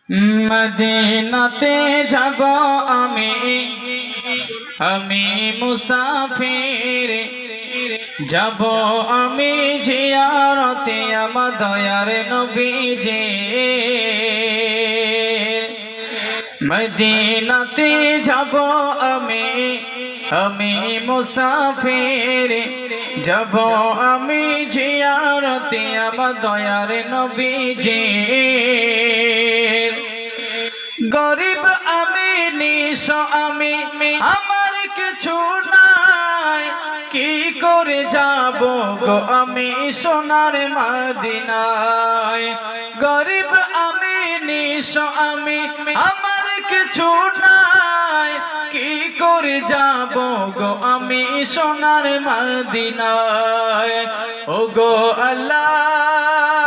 মদিনাতে যাব আমি মুসাফির, যাব আমি জিয়ারতে আমার দয়ার নবীজি। মদিনাতে যাব আমি মুসাফির, যাব আমি জিয়ারতে আমার দয়ার নবীজি। গরিব আমি নিঃস্ব আমি, আমার কিছু নাই, কি করে যাব গো আমি সোনার মদিনায়। গরিব আমি নিঃস্ব আমি, আমার কিছু নাই, কি করে যাব গো আমি সোনার মদিনায়। ও গো আল্লাহ